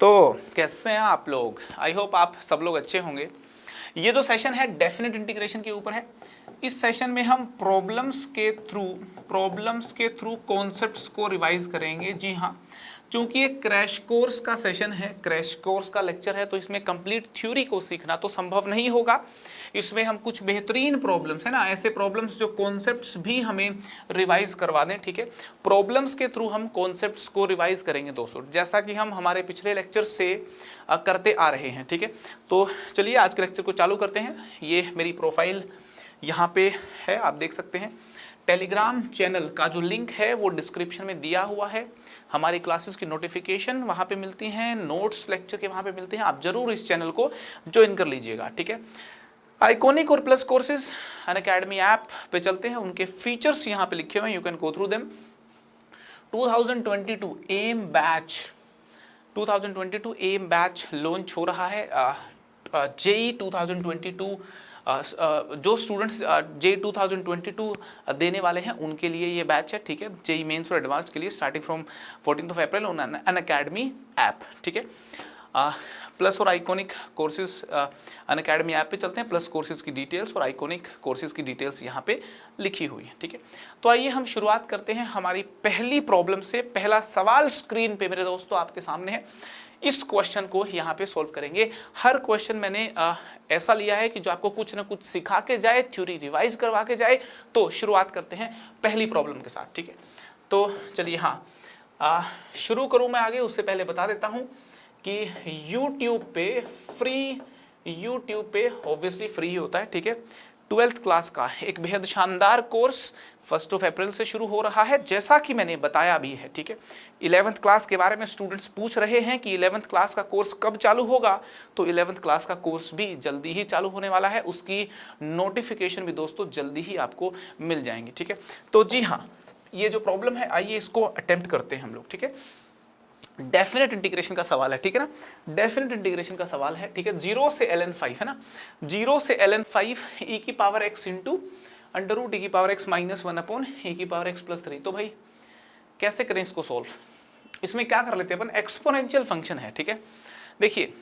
तो कैसे हैं आप लोग? आई होप आप सब लोग अच्छे होंगे। ये जो सेशन है डेफिनेट इंटीग्रेशन के ऊपर है। इस सेशन में हम प्रॉब्लम्स के थ्रू कॉन्सेप्ट्स को रिवाइज करेंगे। जी हाँ, क्योंकि ये क्रैश कोर्स का सेशन है, क्रैश कोर्स का लेक्चर है, तो इसमें कंप्लीट थ्योरी को सीखना तो संभव नहीं होगा। इसमें हम कुछ बेहतरीन प्रॉब्लम्स है ना, ऐसे प्रॉब्लम्स जो कॉन्सेप्ट्स भी हमें रिवाइज करवा दें। ठीक है, प्रॉब्लम्स के थ्रू हम कॉन्सेप्ट्स को रिवाइज करेंगे दोस्तों, जैसा कि हम हमारे पिछले लेक्चर से करते आ रहे हैं। ठीक है, तो चलिए आज के लेक्चर को चालू करते हैं। ये मेरी प्रोफाइल यहाँ पे है, आप देख सकते हैं। टेलीग्राम चैनल का जो लिंक है वो डिस्क्रिप्शन में दिया हुआ है। हमारी क्लासेस की नोटिफिकेशन वहाँ पे मिलती हैं, नोट्स लेक्चर के वहाँ पे मिलते हैं। आप जरूर इस चैनल को ज्वाइन कर लीजिएगा। ठीक है, आइकॉनिक और प्लस कोर्सेज अनअकैडमी ऐप पे चलते हैं। उनके फीचर्स यहाँ पे लिखे हुए हैं, you can go through them. 2022 M batch launch हो रहा है। जेई 2022 जो स्टूडेंट्स जेई 2022 देने वाले हैं उनके लिए ये बैच है। ठीक है, जेई मेंस और एडवांस के लिए starting from 14 April on Unacademy app. ठीक है, प्लस और आइकॉनिक कोर्सेज अनअकैडमी ऐप पे चलते हैं। प्लस कोर्सेज की डिटेल्स और आइकॉनिक कोर्सेज की डिटेल्स यहाँ पे लिखी हुई है। ठीक है, तो आइए हम शुरुआत करते हैं हमारी पहली प्रॉब्लम से। पहला सवाल स्क्रीन पे मेरे दोस्तों आपके सामने है। इस क्वेश्चन को यहाँ पे सॉल्व करेंगे। हर क्वेश्चन मैंने ऐसा लिया है कि जो आपको कुछ ना कुछ सिखा के जाए, थ्योरी रिवाइज करवा के जाए। तो शुरुआत करते हैं पहली प्रॉब्लम के साथ। ठीक है, तो चलिए हाँ शुरू करूँ मैं आगे, उससे पहले बता देता हूँ कि YouTube पे ऑब्वियसली फ्री होता है। ठीक है, 12th क्लास का एक बेहद शानदार कोर्स 1 अप्रैल से शुरू हो रहा है, जैसा कि मैंने बताया भी है। ठीक है, 11th क्लास के बारे में स्टूडेंट्स पूछ रहे हैं कि 11th क्लास का कोर्स कब चालू होगा। तो 11th क्लास का कोर्स भी जल्दी ही चालू होने वाला है, उसकी नोटिफिकेशन भी दोस्तों जल्दी ही आपको मिल जाएंगी। ठीक है, तो जी हाँ, ये जो प्रॉब्लम है आइए इसको अटेम्प्ट करते हैं हम लोग। ठीक है, डेफिनेट इंटीग्रेशन का सवाल है। ठीक है ना, डेफिनेट इंटीग्रेशन का सवाल है। ठीक है, 0 से ln 5 है ना, 0 से ln 5 e की power x into under root e की power x minus 1 upon e की पावर x प्लस 3। तो भाई कैसे करें इसको सॉल्व? इसमें क्या कर लेते हैं अपन, एक्सपोनेंशियल फंक्शन है। ठीक है, देखिए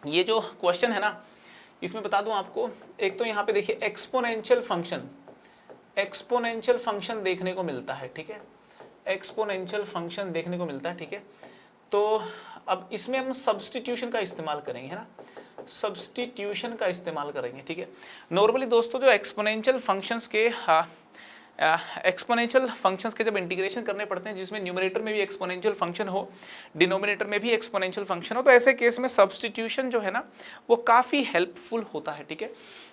ये जो क्वेश्चन है ना, इसमें बता दूं आपको, एक तो यहाँ पे देखिए एक्सपोनेंशियल फंक्शन देखने को मिलता है। ठीक है, एक्सपोनेंशियल फंक्शन देखने को मिलता है। ठीक है, तो अब इसमें हम सब्स्टिट्यूशन का इस्तेमाल करेंगे, है ना, सब्स्टिट्यूशन का इस्तेमाल करेंगे। ठीक है, नॉर्मली दोस्तों जो एक्सपोनेंशियल फंक्शंस के जब इंटीग्रेशन करने पड़ते हैं, जिसमें न्यूमरेटर में भी एक्सपोनेंशियल फंक्शन हो, डिनोमिनेटर में भी एक्सपोनेंशियल फंक्शन हो, तो ऐसे केस में सब्स्टिट्यूशन जो है ना वो काफ़ी हेल्पफुल होता है। ठीक है,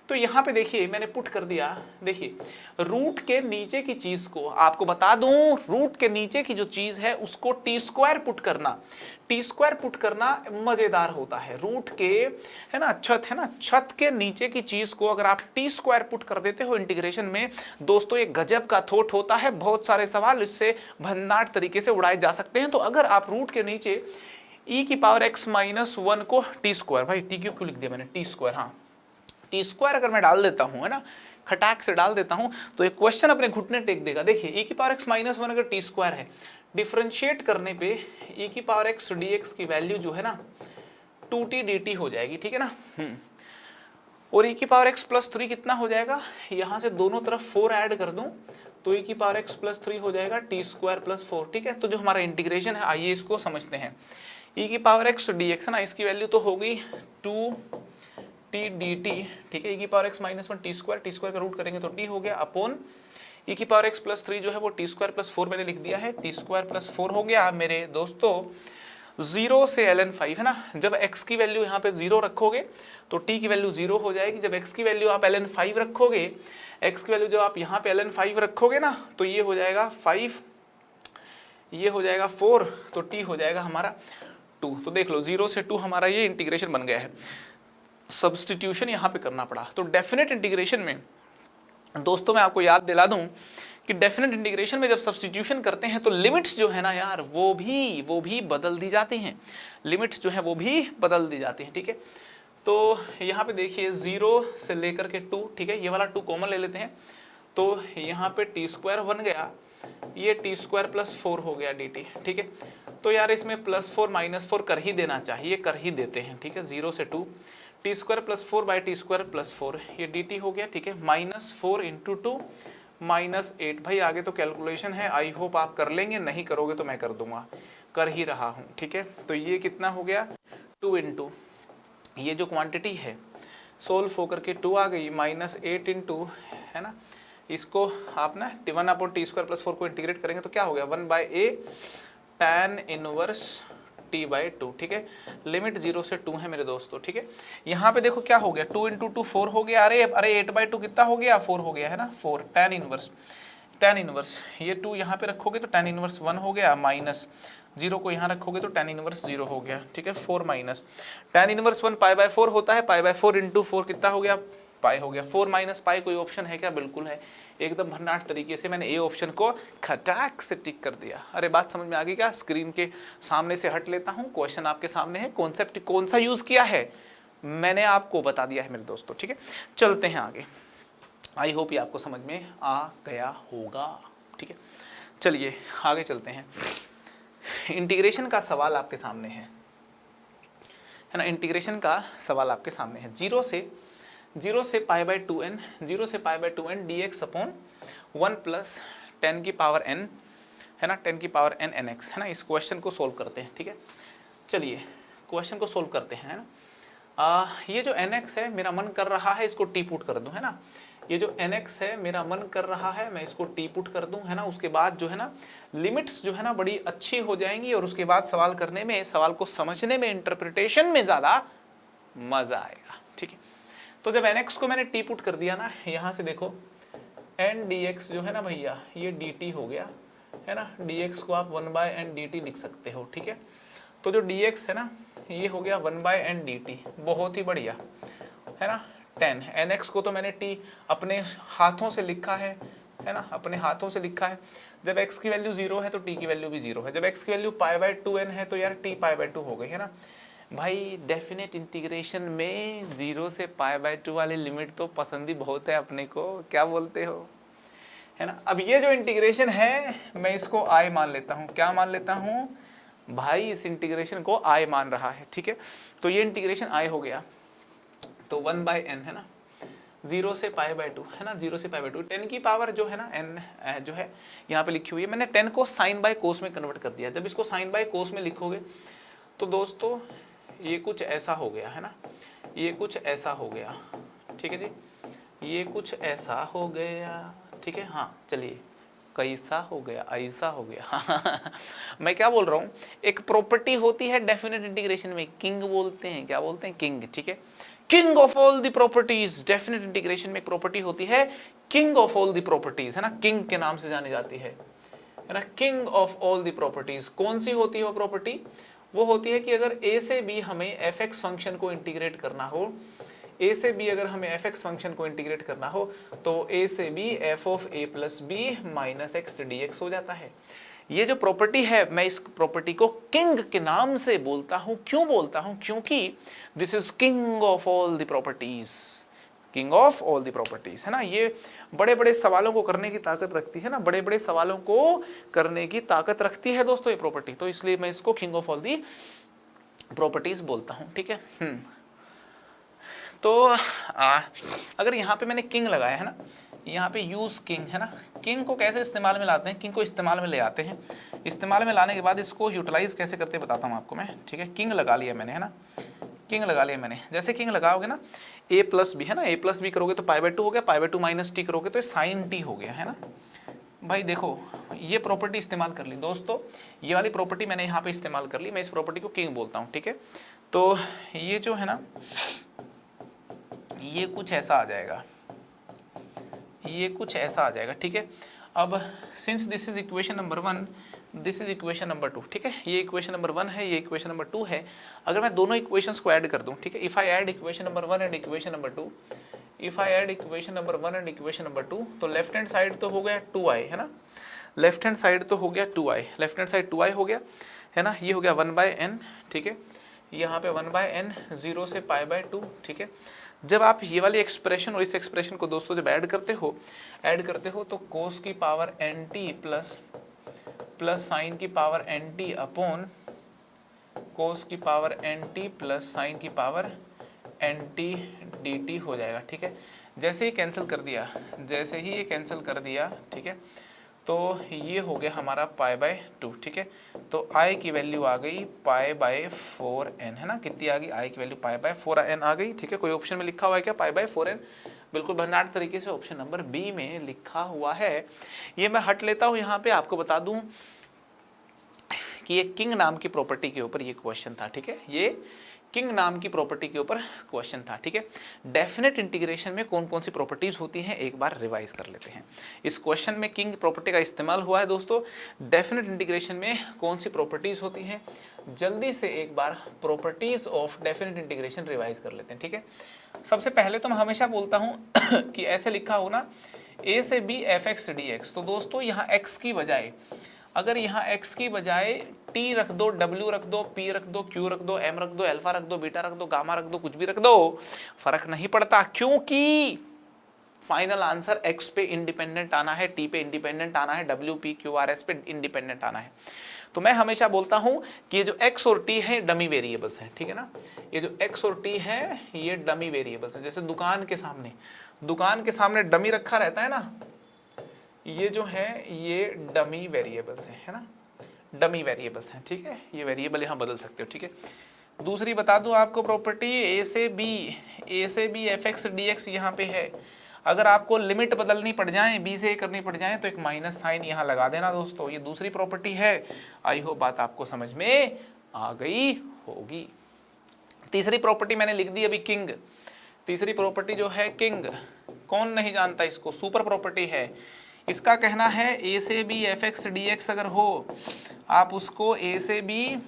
तो यहाँ पे देखिए मैंने पुट कर दिया, देखिए रूट के नीचे की चीज़ को, आपको बता दूं रूट के नीचे की जो चीज़ है उसको t² पुट करना, t² पुट करना मज़ेदार होता है। रूट के है ना, छत है ना, छत के नीचे की चीज़ को अगर आप t² पुट कर देते हो इंटीग्रेशन में, दोस्तों ये गजब का थॉट होता है। बहुत सारे सवाल इससे भन्नाट तरीके से उड़ाए जा सकते हैं। तो अगर आप रूट के नीचे e की पावर x माइनस 1 को t², भाई t क्यों लिख दिया मैंने, t², हाँ t² अगर मैं डाल देता हूँ, है ना, खटाक से डाल देता हूँ, तो एक क्वेश्चन अपने घुटने टेक देगा। देखिए e की पावर x माइनस 1 अगर t² है, डिफरेंशिएट करने पे e की पावर x dx की वैल्यू जो है ना 2t dt हो जाएगी। ठीक है ना, और e की पावर x प्लस 3 कितना हो जाएगा, यहाँ से दोनों तरफ 4 ऐड कर दूं तो e की पावर x प्लस 3 हो जाएगा t² प्लस 4। ठीक है, तो जो हमारा इंटीग्रेशन है आइए इसको समझते हैं। e की पावर x dx है ना, इसकी वैल्यू तो हो गई 2t dt। ठीक है, e की पावर x माइनस 1 t² का रूट करेंगे तो t हो गया, अपॉन e की पावर x प्लस 3 जो है वो t² प्लस 4 मैंने लिख दिया है, t² प्लस 4 हो गया मेरे दोस्तों। 0 से ln 5 है ना, जब x की वैल्यू यहाँ पे 0 रखोगे तो t की वैल्यू 0 हो जाएगी। जब x की वैल्यू आप ln 5 रखोगे, x की वैल्यू जब आप यहाँ पे ln 5 रखोगे ना, तो ये हो जाएगा 5, ये हो जाएगा 4, तो t हो जाएगा हमारा 2। तो देख लो 0 से 2 हमारा ये इंटीग्रेशन बन गया है। सब्स्टिट्यूशन यहाँ पे करना पड़ा। तो डेफिनेट इंटीग्रेशन में दोस्तों मैं आपको याद दिला दूं कि डेफिनेट इंटीग्रेशन में जब सब्स्टिट्यूशन करते हैं तो लिमिट्स जो है ना यार वो भी बदल दी जाती हैं, लिमिट्स जो है वो भी बदल दी जाती हैं। ठीक है, तो यहाँ पे देखिए 0 से लेकर के 2, ठीक है, ये वाला 2 कॉमन ले लेते हैं, तो यहाँ पे t² बन गया, ये t² प्लस 4 हो गया dt। ठीक है, तो यार इसमें +4 -4 कर ही देना चाहिए, कर ही देते हैं, ठीक है। 0 से 2 T square plus 4 by T square plus 4, ये dt हो गया, ठीक है। -4 × 2 -8। भाई आगे तो कैलकुलेशन है, आई होप आप कर लेंगे, नहीं करोगे तो मैं कर दूंगा, कर ही रहा हूँ, ठीक है। तो ये कितना हो गया 2 × ये जो क्वांटिटी है सोल्व होकर के 2 आ गई, -8 × है ना, इसको आप ना 1/t² + 4 को इंटीग्रेट करेंगे तो क्या हो गया 1/a tan 1 t/2, ठीक है। लिमिट 0 से 2 है मेरे दोस्तों, ठीक है। यहाँ पे देखो क्या हो गया 2 × 2 4 हो गया, अरे 8/2 कितना हो गया 4 हो गया है ना, 4 tan 1 ये 2 यहाँ पे रखोगे तो tan 1 1 हो गया, माइनस 0 को यहाँ रखोगे तो tan 1 0 हो गया, ठीक है। 4 माइनस tan 1 1 π/4 होता है, π/4 × 4 कितना हो गया पाई हो गया। 4 - पाई कोई ऑप्शन है क्या? बिल्कुल है, एकदम भन्नाट तरीके से मैंने ए ऑप्शन को खटाक से टिक कर दिया। अरे बात समझ में आ गई क्या? स्क्रीन के सामने से हट लेता हूँ, क्वेश्चन आपके सामने है, कॉन्सेप्ट कौन सा यूज किया है मैंने आपको बता दिया है मेरे दोस्तों, ठीक है। चलते हैं आगे, आई होप ये आपको समझ में आ गया होगा, ठीक है। चलिए आगे चलते हैं। इंटीग्रेशन का सवाल आपके सामने है ना, इंटीग्रेशन का सवाल आपके सामने है। 0 से π/2n, 0 से π/2n dx अपॉन 1 + 10 की पावर n है ना, 10 की पावर n nx है ना। इस क्वेश्चन को सोल्व करते हैं, ठीक है। चलिए क्वेश्चन को सोल्व करते हैं, है ना। ये जो nx है मेरा मन कर रहा है इसको टी पुट कर दूं, है ना। ये जो nx है मेरा मन कर रहा है मैं इसको टी पुट कर दूं, है ना। उसके बाद जो है ना लिमिट्स जो है ना बड़ी अच्छी हो जाएंगी और उसके बाद सवाल करने में, सवाल को समझने में, इंटरप्रिटेशन में ज़्यादा मज़ा आएगा, ठीक है। तो जब nx को मैंने टी पुट कर दिया ना, यहाँ से देखो n dx जो है ना भैया ये dt हो गया, है ना। dx को आप 1/n dt लिख सकते हो, ठीक है। तो जो dx है ना ये हो गया 1/n dt, बहुत ही बढ़िया, है ना। 10 nx को तो मैंने t अपने हाथों से लिखा है ना, अपने हाथों से लिखा है। जब x की वैल्यू 0 है तो t की वैल्यू भी 0 है, जब x की वैल्यू π/2n है तो यार t π/2 हो गई, है ना। भाई डेफिनेट इंटीग्रेशन में 0 से π/2 वाली लिमिट तो पसंद ही बहुत है अपने को, क्या बोलते हो, है ना। अब ये जो इंटीग्रेशन है मैं इसको i मान लेता हूँ, क्या मान लेता हूँ भाई, इस इंटीग्रेशन को i मान रहा है, ठीक है। तो ये इंटीग्रेशन i हो गया, तो 1/n है ना, 0 से π/2 है ना, 0 से π/2, 10 की पावर जो है ना n जो है यहाँ पे लिखी हुई है, मैंने 10 को साइन बाय कोस में कन्वर्ट कर दिया। जब इसको साइन बाय कोस में लिखोगे तो दोस्तों ये कुछ ऐसा हो गया, है ना, ये कुछ ऐसा हो गया, ठीक है जी, ये कुछ ऐसा हो गया, ठीक है। हाँ चलिए, कैसा हो गया, ऐसा हो गया मैं क्या बोल रहा हूँ, एक प्रॉपर्टी होती है डेफिनेट इंटीग्रेशन में, किंग बोलते हैं, क्या बोलते हैं, किंग, ठीक है। King of all the properties, definite integration में एक प्रॉपर्टी होती है king of all the properties, है ना, किंग के नाम से जानी जाती है ना, king of all the properties. कौन सी होती है वो प्रॉपर्टी? वो होती है कि अगर a से b हमें fx फंक्शन को इंटीग्रेट करना हो, a से b अगर हमें fx फंक्शन को इंटीग्रेट करना हो तो a से b f(a + b - x dx हो जाता है। ये जो प्रॉपर्टी है मैं इस प्रॉपर्टी को किंग के नाम से बोलता हूँ। क्यों बोलता हूँ? क्योंकि this is king of all the properties, king of all the properties, है ना। ये बड़े बड़े सवालों को करने की ताकत रखती है ना, बड़े बड़े सवालों को करने की ताकत रखती है दोस्तों ये प्रॉपर्टी, तो इसलिए मैं इसको king of all the properties बोलता हूँ, ठीक है। तो अगर यहाँ पे मैंने किंग लगाया है ना, यहाँ पे यूज किंग है ना, किंग को कैसे इस्तेमाल में लाते हैं, किंग को इस्तेमाल में ले आते हैं, इस्तेमाल में लाने के बाद इसको यूटिलाइज कैसे करते हैं बताता हूँ आपको मैं, ठीक है। किंग लगा लिया मैंने, है ना, किंग लगा लिया मैंने। जैसे किंग लगाओगे ना a + b, है ना, a + b करोगे तो π/2 हो गया, π/2 - t करोगे तो sin t हो गया, है ना। भाई देखो ये प्रॉपर्टी इस्तेमाल कर ली दोस्तों, ये वाली प्रॉपर्टी मैंने यहाँ पे इस्तेमाल कर ली, मैं इस प्रॉपर्टी को किंग बोलता हूँ, ठीक है। तो ये जो है ना ये कुछ ऐसा आ जाएगा, ये कुछ ऐसा आ जाएगा, ठीक है। अब since this is equation number 1, this is equation number 2, ठीक है। ये इक्वेशन नंबर 1 है, ये इक्वेशन नंबर 2 है। अगर मैं दोनों इक्वेशंस को ऐड कर दूं, ठीक है, if I add equation number 1 and equation number 2, if I add equation number 1 and equation number 2, तो लेफ्ट हैंड साइड तो हो गया 2i, है ना, लेफ्ट हैंड साइड तो हो गया 2i, left hand side 2i हो गया, है ना। ये हो गया 1/n, ठीक है, यहाँ पे 1/n 0 से π/2, ठीक है। जब आप ये वाली एक्सप्रेशन और इस एक्सप्रेशन को दोस्तों जब ऐड करते हो तो cos की पावर nt प्लस sin की पावर nt अपॉन कोस की पावर nt प्लस साइन की पावर nt dt हो जाएगा, ठीक है। जैसे ही कैंसिल कर दिया, जैसे ही ये कैंसिल कर दिया, ठीक है, तो ये हो गया हमारा π/2, ठीक है। तो i की वैल्यू आ गई π/4n, है ना, कितनी आ गई, i की वैल्यू π/4n आ गई, ठीक है। कोई ऑप्शन में लिखा हुआ है क्या π/4n? बिल्कुल भरनाट तरीके से ऑप्शन नंबर बी में लिखा हुआ है। ये मैं हट लेता हूँ, यहाँ पे आपको बता दूं कि ये किंग नाम की प्रॉपर्टी के ऊपर ये क्वेश्चन था, ठीक है। ये किंग नाम की प्रॉपर्टी के ऊपर क्वेश्चन था, ठीक है। डेफिनेट इंटीग्रेशन में कौन कौन सी प्रॉपर्टीज होती हैं एक बार रिवाइज कर लेते हैं। इस क्वेश्चन में किंग प्रॉपर्टी का इस्तेमाल हुआ है दोस्तों। डेफिनेट इंटीग्रेशन में कौन सी प्रॉपर्टीज होती हैं, जल्दी से एक बार properties of definite integration revise कर लेते हैं, ठीक है। सबसे पहले तो मैं हमेशा बोलता हूँ कि ऐसे लिखा हो ना a से b f(x) dx, तो दोस्तों यहाँ x की बजाय, अगर यहाँ x की बजाय t रख दो, w रख दो, p रख दो, q रख दो, m रख दो, अल्फा रख दो, बीटा रख दो, गामा रख दो, कुछ भी रख दो, फर्क नहीं पड़ता, क्योंकि फाइनल आंसर x पे इंडिपेंडेंट आना है, t पे इंडिपेंडेंट आना है, w, p, q, r, s पे इंडिपेंडेंट आना है। तो मैं हमेशा बोलता हूं कि ये जो x और t है डमी वेरिएबल्स हैं, ठीक है ना। ये जो x और t है ये डमी वेरिएबल्स हैं। जैसे दुकान के सामने डमी रखा रहता है ना, ये जो है ये डमी वेरिएबल्स हैं, है ना, डमी वेरिएबल्स हैं, ठीक है। ये वेरिएबल यहाँ बदल सकते हो, ठीक है। दूसरी बता दूं आपको प्रॉपर्टी, a से b f(x) dx यहाँ पे है। अगर आपको लिमिट बदलनी पड़ जाए, b से a करनी पड़ जाए, तो एक माइनस साइन यहाँ लगा देना दोस्तों। ये दूसरी प्रॉपर्टी है। आई होप बात आपको समझ में आ गई होगी। तीसरी प्रॉपर्टी मैंने लिख दी अभी, किंग। तीसरी प्रॉपर्टी जो है किंग, कौन नहीं जानता इसको, सुपर प्रॉपर्टी है। इसका कहना है a से b f(x) dx अगर हो, आप उसको a से b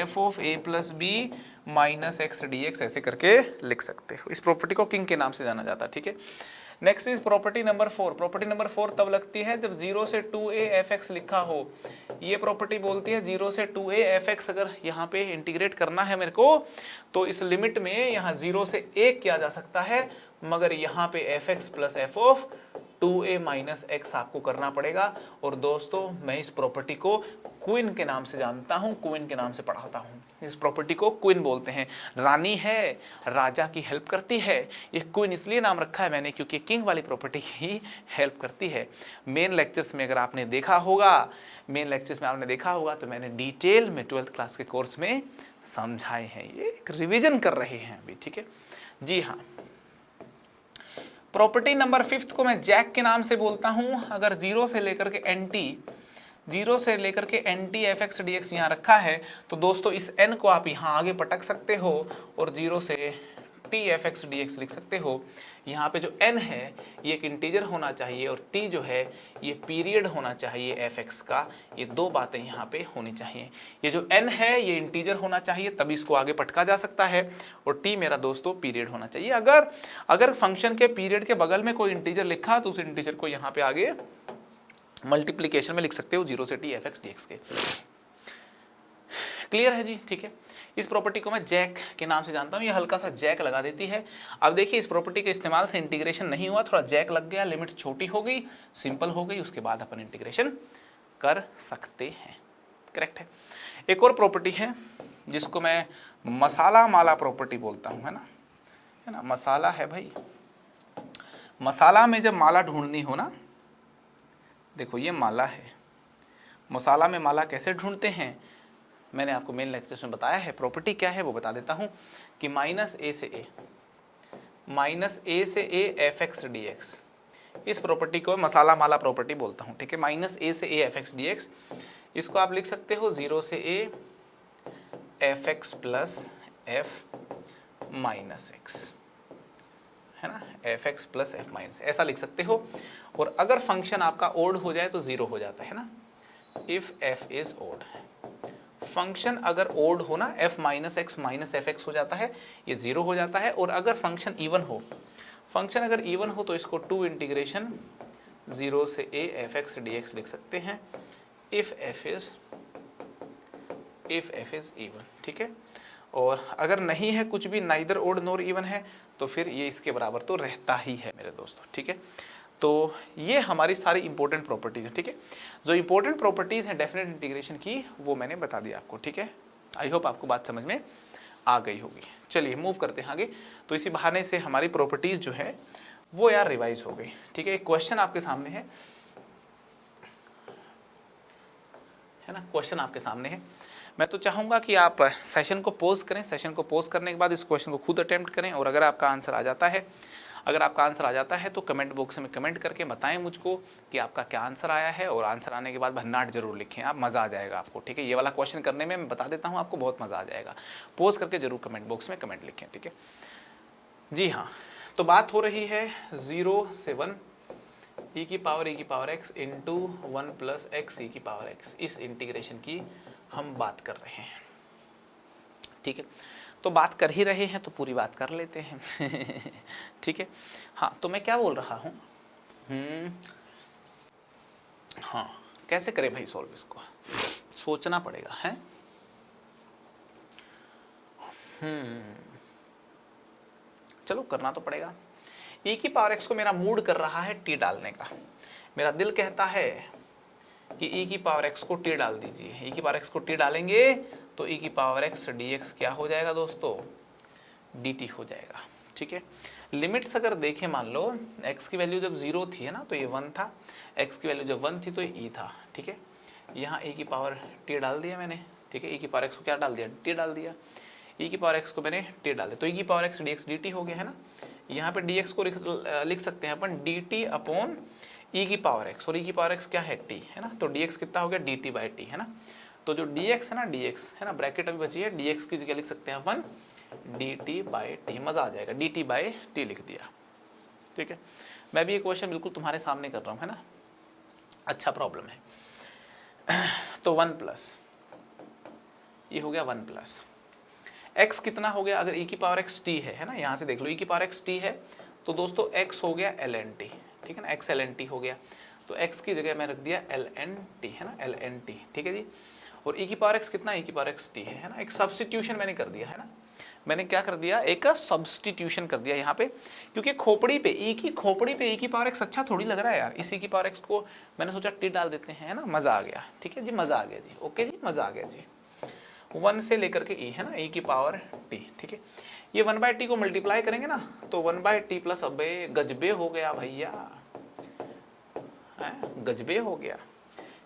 f(a + b - x dx) ऐसे करके लिख सकते हो। इस प्रॉपर्टी को किंग के नाम से जाना जाता है, ठीक है। Next is property number 4। Property number 4 तब लगती है जब 0 से 2a f(x) लिखा हो। ये प्रॉपर्टी बोलती है 0 से 2a f(x) अगर यहाँ पे इंटीग्रेट करना है मेरे को, तो इस लिमिट में यहाँ 0 से 1 किया जा सकता है, मगर यहाँ पे f(x) + f(2a - x) आपको करना पड़ेगा। और दोस्तों मैं इस प्रॉपर्टी को क्वीन के नाम से जानता हूँ, क्वीन के नाम से पढ़ाता हूँ। इस प्रॉपर्टी को क्वीन बोलते हैं। रानी है, राजा की हेल्प करती है। ये क्वीन इसलिए नाम रखा है मैंने क्योंकि किंग वाली प्रॉपर्टी ही हेल्प करती है। मेन लेक्चर्स में अगर आपने देखा होगा, तो मैंने डिटेल में 12th क्लास के कोर्स में समझाए हैं। ये एक रिविजन कर रहे हैं अभी, ठीक है जी हाँ। प्रॉपर्टी नंबर 5 को मैं जैक के नाम से बोलता हूं। अगर 0 से लेकर के nt f(x) dx यहाँ रखा है, तो दोस्तों इस n को आप यहाँ आगे पटक सकते हो और 0 से t f(x) dx लिख सकते हो। यहाँ पे जो n है ये एक इंटीजर होना चाहिए और t जो है ये पीरियड होना चाहिए f(x) का। ये दो बातें यहाँ पे होनी चाहिए। ये जो n है ये इंटीजर होना चाहिए, तभी इसको आगे पटका जा सकता है, और t मेरा दोस्तों पीरियड होना चाहिए। अगर फंक्शन के पीरियड के बगल में कोई इंटीजर लिखा तो उस इंटीजर को यहाँ पे आगे मल्टीप्लीकेशन में लिख सकते हो 0 से t f(x) dx के। क्लियर है जी, ठीक है। इस प्रॉपर्टी को मैं जैक के नाम से जानता हूँ। ये हल्का सा जैक लगा देती है। अब देखिए इस प्रॉपर्टी के इस्तेमाल से इंटीग्रेशन नहीं हुआ, थोड़ा जैक लग गया, लिमिट छोटी हो गई, सिंपल हो गई, उसके बाद अपन इंटीग्रेशन कर सकते हैं। करेक्ट है। एक और प्रॉपर्टी है जिसको मैं मसाला माला प्रॉपर्टी बोलता हूँ, है ना। मसाला है भाई। मसाला में जब माला ढूंढनी हो ना, देखो ये माला है, मसाला में माला कैसे ढूंढते हैं मैंने आपको मेन लेक्चर्स में बताया है। प्रॉपर्टी क्या है वो बता देता हूँ कि -a से a f(x) dx, इस प्रॉपर्टी को मसाला माला प्रॉपर्टी बोलता हूँ, ठीक है। -a से a f(x) dx, इसको आप लिख सकते हो 0 से a f(x) + f - x, है ना, f(x) + f - ऐसा लिख सकते हो। और अगर फंक्शन आपका ओड हो जाए तो 0 हो जाता है ना, if f is odd. Function अगर ओड हो ना, f - x - f(x) हो जाता है, ये 0 हो जाता है। और अगर फंक्शन इवन हो, तो इसको 2 इंटीग्रेशन 0 से a f(x) dx लिख सकते हैं, इफ f इज इवन, ठीक है। और अगर नहीं है कुछ भी, नाइदर ओड नॉर इवन है, तो फिर ये इसके बराबर तो रहता ही है मेरे दोस्तों, ठीक है। तो ये हमारी सारी इंपॉर्टेंट प्रॉपर्टीज हैं, ठीक है। जो इंपॉर्टेंट प्रॉपर्टीज हैं डेफिनेट इंटीग्रेशन की वो मैंने बता दिया आपको, ठीक है। आई होप आपको बात समझ में आ गई होगी। चलिए मूव करते हैं आगे। तो इसी बहाने से हमारी प्रॉपर्टीज जो है वो यार रिवाइज हो गई। ठीक है, एक क्वेश्चन आपके सामने है ना, क्वेश्चन आपके सामने है। मैं तो चाहूँगा कि आप सेशन को पॉज करें, सेशन को पॉज करने के बाद इस क्वेश्चन को खुद अटेम्प्ट करें, और अगर आपका आंसर आ जाता है, अगर आपका आंसर आ जाता है तो कमेंट बॉक्स में कमेंट करके बताएं मुझको कि आपका क्या आंसर आया है, और आंसर आने के बाद भन्नाट जरूर लिखें आप, मज़ा आ जाएगा आपको। ठीक है, ये वाला क्वेश्चन करने में मैं बता देता हूँ आपको, बहुत मज़ा आ जाएगा। पॉज करके जरूर कमेंट बॉक्स में कमेंट लिखें। ठीक है जी हाँ, तो बात हो रही है 0 से 1 e की power x into 1 plus x e की पावर x, इस इंटीग्रेशन की हम बात कर रहे हैं। ठीक है, तो बात कर ही रहे हैं तो पूरी बात कर लेते हैं। ठीक है, हाँ तो मैं क्या बोल रहा हूँ, हाँ कैसे करें भाई सॉल्व, इसको सोचना पड़ेगा है। चलो करना तो पड़ेगा। e की पावर x को मेरा मूड कर रहा है t डालने का, मेरा दिल कहता है कि e की पावर x को t डाल दीजिए। e की पावर x को t डालेंगे तो e की पावर x dx क्या हो जाएगा दोस्तों, dt हो जाएगा। ठीक है, लिमिट्स अगर देखें, मान लो x की वैल्यू जब 0 थी है ना तो ये 1 था, x की वैल्यू जब 1 थी तो ये e था। ठीक है, यहाँ e की पावर t डाल दिया मैंने। ठीक है, e की पावर x को क्या डाल दिया, t डाल दिया। e की पावर x को मैंने t डाल दिया तो e की पावर x dx dt हो गया है ना। यहाँ पे dx को लिख सकते हैं अपन dt अपॉन e की पावर x, और e की पावर x क्या है t है ना, तो dx कितना हो गया dt बाई टी है ना। तो जो dx है ना, dx है ना, ब्रैकेट अभी बची है, dx की जगह लिख सकते हैं अपन dt बाई टी, मज़ा आ जाएगा, dt बाई टी लिख दिया। ठीक है, मैं भी ये क्वेश्चन बिल्कुल तुम्हारे सामने कर रहा हूँ है ना, अच्छा प्रॉब्लम है। तो 1 प्लस ये हो गया 1 प्लस x कितना हो गया, अगर e की पावर x t है ना, यहाँ से देख लो e की पावर x t है तो दोस्तों x हो गया ln t। ठीक है ना, x ln t हो गया, तो x की जगह मैं रख दिया ln t है ना, ln t। ठीक है जी, और e की पावर x कितना, e की पावर x t है ना, एक सब्स्टिट्यूशन मैंने कर दिया है ना, मैंने क्या कर दिया, एक सब्स्टिट्यूशन कर दिया यहाँ पे, क्योंकि खोपड़ी पे e की पावर x अच्छा थोड़ी लग रहा है यार, इसी की पावर x को मैंने सोचा t डाल देते हैं है ना, मज़ा आ गया। ठीक है जी, मज़ा आ गया जी, ओके जी, मज़ा आ गया जी। 1 से लेकर के e है ना, e की पावर t। ठीक है, ये 1 बाई टी को मल्टीप्लाई करेंगे ना तो 1 बाई टी प्लस, अबे गजबे हो गया भैया, गजबे हो गया,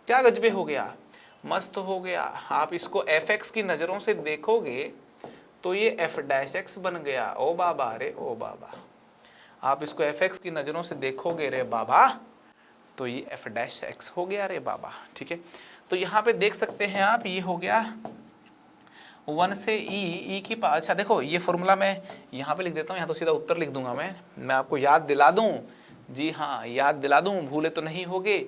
क्या गजबे हो गया, मस्त हो गया। आप इसको fx की नज़रों से देखोगे तो ये f डैश x बन गया, ओ बाबा रे ओ बाबा। आप इसको fx की नज़रों से देखोगे रे बाबा तो ये f डैश x हो गया रे बाबा। ठीक है, तो यहाँ पे देख सकते हैं आप, ये हो गया 1 से e की पावर, अच्छा देखो ये फॉर्मूला मैं यहाँ पे लिख देता हूँ, यहाँ तो सीधा उत्तर लिख दूंगा मैं आपको याद दिला दूँ, जी हाँ याद दिला दूँ, भूले तो नहीं होगे।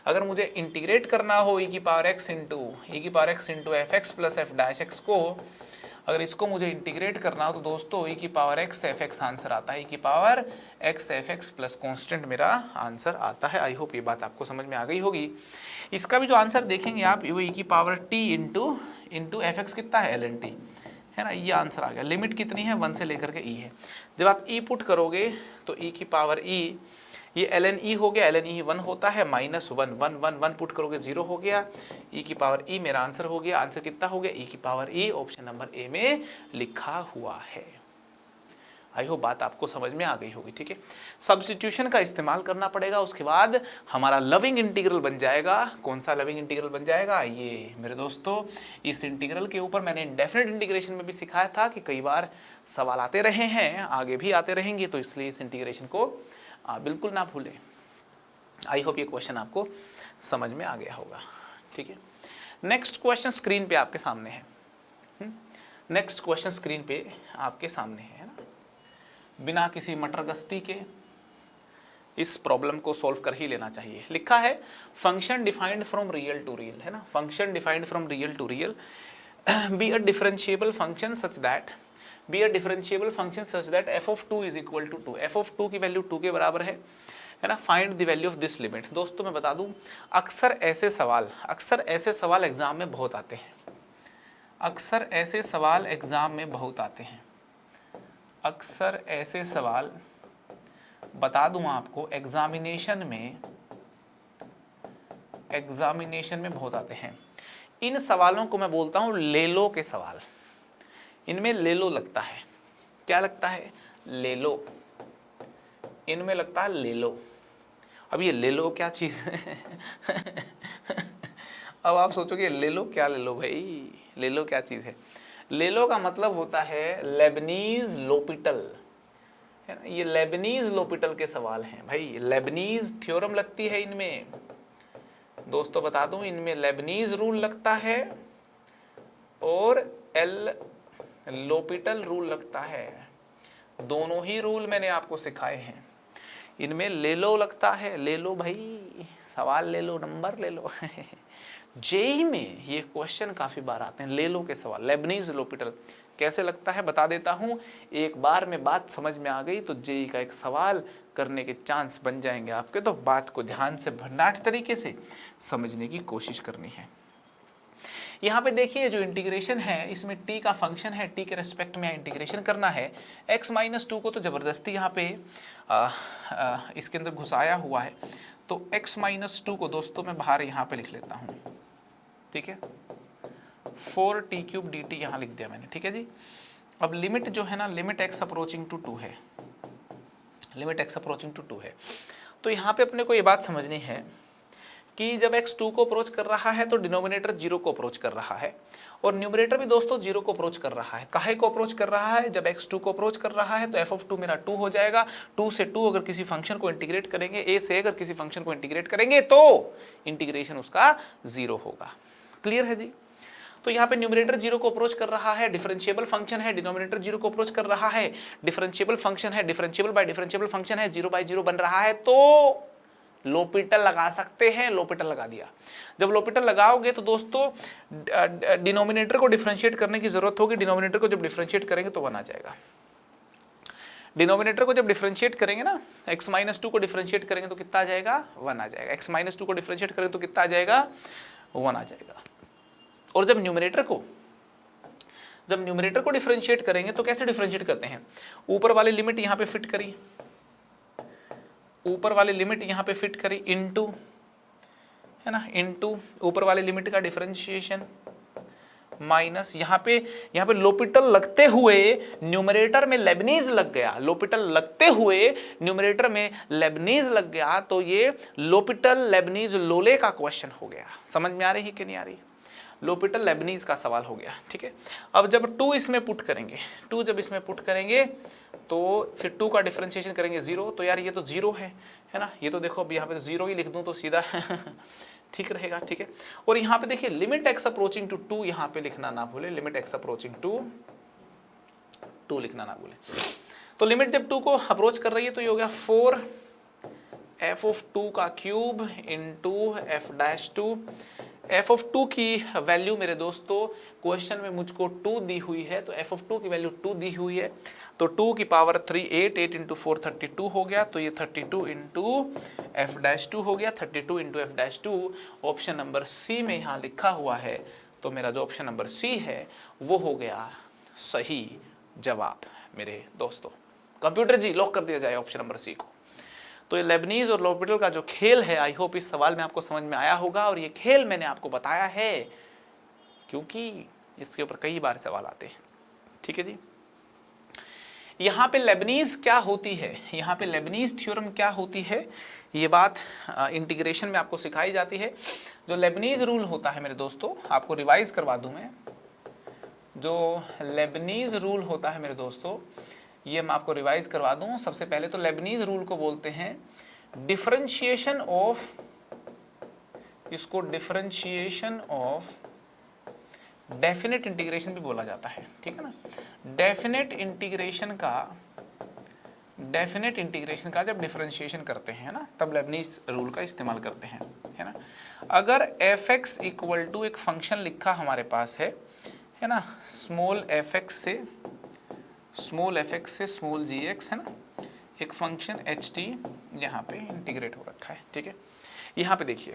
अगर मुझे इंटीग्रेट करना हो e की power x into F x plus F dash x को, अगर इसको मुझे इंटीग्रेट करना हो तो दोस्तों e की power x F x answer आता है, e की power x F x plus constant मेरा आंसर आता है। आई होप ये बात आपको समझ में आ गई होगी। इसका भी जो आंसर देखेंगे आप, वो e की power t into F x कितना है ln t है ना, ये आंसर आ गया। लिमिट कितनी है, 1 से लेकर के e है। जब आप e पुट करोगे तो e की पावर e, ये ln e हो गया, ln e 1 होता है, माइनस 1 1 1 1 पुट करोगे 0 हो गया, e की पावर e मेरा आंसर हो गया। आंसर कितना हो गया, e की power e, option number A में लिखा हुआ है। आई होप बात आपको समझ में आ गई होगी। ठीक है, सब्स्टिट्यूशन का इस्तेमाल करना पड़ेगा, उसके बाद हमारा लविंग इंटीग्रल बन जाएगा। कौन सा लविंग इंटीग्रल बन जाएगा, ये मेरे दोस्तों, इस इंटीग्रल के ऊपर मैंने इंडेफिनिट इंटीग्रेशन में भी सिखाया था कि कई बार सवाल आते रहे हैं, आगे भी आते रहेंगे, तो इसलिए इस इंटीग्रेशन को बिल्कुल ना भूलें। आई होप ये क्वेश्चन आपको समझ में आ गया होगा। ठीक है, नेक्स्ट क्वेश्चन स्क्रीन पे आपके सामने है। नेक्स्ट क्वेश्चन स्क्रीन पे आपके सामने है ना, बिना किसी मटर गश्ती के इस प्रॉब्लम को सॉल्व कर ही लेना चाहिए। लिखा है function defined from real to real है ना, function defined from real to real, be a differentiable function such that f of 2 is equal to 2, f of 2 की वैल्यू 2 के बराबर है ना। Find the value of this limit. दोस्तों मैं बता दूं, अक्सर ऐसे सवाल एग्जाम में बहुत आते हैं, अक्सर ऐसे सवाल एग्जाम में बहुत आते हैं, अक्सर ऐसे सवाल बता दूं आपको एग्जामिनेशन में बहुत आते हैं। इन सवालों को मैं बोलता हूं ले लो के सवाल। इनमें ले लो लगता है, क्या लगता है? ले लो, इनमें लगता है ले लो। अब ये ले लो क्या चीज है? अब आप सोचोगे ले लो क्या, ले लो भाई, ले लो क्या चीज है? ले लो का मतलब होता है लेबनीज लोपिटल, है ना? ये लेबनीज लोपिटल के सवाल हैं भाई। लेबनीज थ्योरम लगती है इनमें, दोस्तों बता दूं, इनमें लेबनीज रूल लगता है और एल लोपिटल रूल लगता है। दोनों ही रूल मैंने आपको सिखाए हैं। इनमें ले लो लगता है, ले लो भाई, सवाल ले लो, नंबर ले लो। जेई में ये क्वेश्चन काफी बार आते हैं, ले लो के सवाल, लेबनीज लोपिटल कैसे लगता है बता देता हूं। एक बार में बात समझ में आ गई तो जेई का एक सवाल करने के चांस बन जाएंगे आपके। तो बात को ध्यान से भरनाट तरीके से समझने की कोशिश करनी है। यहाँ पे देखिए जो इंटीग्रेशन है, इसमें t का फंक्शन है, t के रेस्पेक्ट में इंटीग्रेशन करना है। x-2 को तो जबरदस्ती यहाँ पे इसके अंदर घुसाया हुआ है, तो x-2 को दोस्तों मैं बाहर यहाँ पे लिख लेता हूँ, ठीक है। 4t³ dt यहाँ लिख दिया मैंने, ठीक है जी। अब लिमिट जो है ना, लिमिट x अप्रोचिंग टू 2 है, लिमिट x अप्रोचिंग टू 2 है। तो यहाँ पे अपने को ये बात समझनी है कि जब x 2 को अप्रोच कर रहा है तो डिनोमिनेटर 0 को अप्रोच कर रहा है, और न्यूमरेटर भी दोस्तों 0 को अप्रोच कर रहा है। काहे को अप्रोच कर रहा है? जब x 2 को अप्रोच कर रहा है तो f(2) मेरा 2 हो जाएगा। 2 से 2 अगर किसी फंक्शन को इंटीग्रेट करेंगे, a से अगर किसी फंक्शन को इंटीग्रेट करेंगे तो इंटीग्रेशन उसका 0 होगा। क्लियर है जी? तो यहाँ पे न्यूमरेटर 0 को अप्रोच कर रहा है, डिफरेंशिएबल फंक्शन है, डिनोमिनेटर 0 को अप्रोच कर रहा है, डिफरेंशिएबल फंक्शन है, डिफरेंशिएबल बाय डिफरेंशिएबल फंक्शन है, 0/0 बन रहा है, तो लोपिटल लगा सकते हैं। लोपिटल लगा दिया। जब लोपिटल लगाओगे तो दोस्तों डिनोमिनेटर को डिफरेंशिएट करने की जरूरत होगी। डिनोमिनेटर को जब डिफरेंशिएट करेंगे तो 1 आ जाएगा। डिनोमिनेटर को जब डिफरेंशिएट करेंगे ना, x-2 को डिफरेंशिएट करेंगे तो कितना आ जाएगा? 1 आ जाएगा। x-2 को डिफरेंशिएट करेंगे तो कितना आ जाएगा? 1 आ जाएगा। और जब न्यूमरेटर को डिफरेंशिएट करेंगे तो कैसे डिफरेंशिएट करते हैं? ऊपर वाली लिमिट यहाँ पे फिट करी, ऊपर वाली लिमिट यहाँ पे फिट करी, इनटू, है ना, इनटू ऊपर वाली लिमिट का डिफरेंशिएशन माइनस यहाँ पे लोपिटल लगते हुए न्यूमरेटर में लेबनीज लग गया। लोपिटल लगते हुए न्यूमरेटर में लेबनीज लग गया तो ये लोपिटल लेबनीज लोले का क्वेश्चन हो गया। समझ में आ रही है कि नहीं आ रही? लोपिटल लेबनीज का सवाल हो गया, ठीक है। अब जब 2 इसमें पुट करेंगे, 2 जब इसमें पुट करेंगे तो फिर 2 का डिफरेंशिएशन करेंगे 0, तो यार ये तो 0 है ना। ये तो देखो अब यहाँ पे तो 0 ही लिख दूं तो सीधा ठीक रहेगा, ठीक है। और यहाँ पे देखिए लिमिट x अप्रोचिंग टू 2 यहाँ पे लिखना ना भूले, लिमिट x अप्रोचिंग टू 2 लिखना ना भूले। तो लिमिट जब 2 को अप्रोच कर रही है तो ये हो गया 4f(2) इंटू f'(2). f(2) की वैल्यू मेरे दोस्तों क्वेश्चन में मुझको 2 दी हुई है, तो f(2) की वैल्यू 2 दी हुई है, तो 2 की पावर 3 8, 8 इंटू 4 32 हो गया, तो ये 32 इंटू f'(2) हो गया, 32 into f'(2). Option number C में यहाँ लिखा हुआ है, तो मेरा जो ऑप्शन नंबर सी है वो हो गया सही जवाब मेरे दोस्तों। कंप्यूटर जी लॉक कर दिया जाए ऑप्शन नंबर सी को। तो ये लेबनीज और लोपिटल का जो खेल है, आई होप इस सवाल में आपको समझ में आया होगा। और ये खेल मैंने आपको बताया है क्योंकि इसके ऊपर कई बार सवाल आते हैं, ठीक है जी। यहाँ पे लेबनीज क्या होती है, यहाँ पे लेबनीज थ्योरम क्या होती है, ये बात इंटीग्रेशन में आपको सिखाई जाती है। जो लेबनीज रूल होता है मेरे दोस्तों, आपको रिवाइज करवा दूं मैं, जो लेबनीज रूल होता है मेरे दोस्तों, ये मैं आपको रिवाइज करवा दूं। सबसे पहले तो लेबनीज रूल को बोलते हैं डिफरेंशिएशन ऑफ, इसको डिफरेंशिएशन ऑफ डेफिनेट इंटीग्रेशन भी बोला जाता है, ठीक है ना। डेफिनेट इंटीग्रेशन का जब डिफरेंशिएशन करते हैं ना, तब लेबनीज रूल का इस्तेमाल करते हैं, है ना। अगर fx इक्वल टू एक फंक्शन लिखा हमारे पास है ना, स्मॉल fx से स्मॉल gx, है ना, एक फंक्शन ht यहाँ पे इंटीग्रेट हो रखा है, ठीक है। यहाँ पे देखिए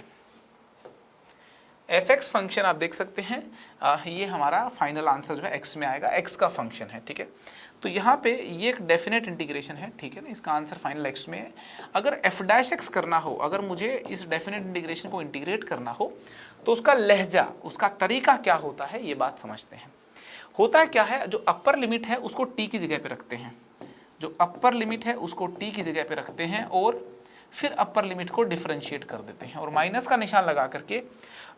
एफ एक्स फंक्शन आप देख सकते हैं, ये हमारा फाइनल आंसर जो है एक्स में आएगा, एक्स का फंक्शन है, ठीक है। तो यहाँ पे ये एक डेफिनेट इंटीग्रेशन है, ठीक है ना, इसका आंसर फाइनल एक्स में है। अगर एफ डैश एक्स करना हो, अगर मुझे इस डेफिनेट इंटीग्रेशन को इंटीग्रेट करना हो तो उसका लहजा, उसका तरीका क्या होता है, ये बात समझते हैं। होता है क्या है, जो अपर लिमिट है उसको टी की जगह पे रखते हैं, जो अपर लिमिट है उसको टी की जगह पे रखते हैं और फिर अपर लिमिट को डिफरेंशिएट कर देते हैं और माइनस का निशान लगा करके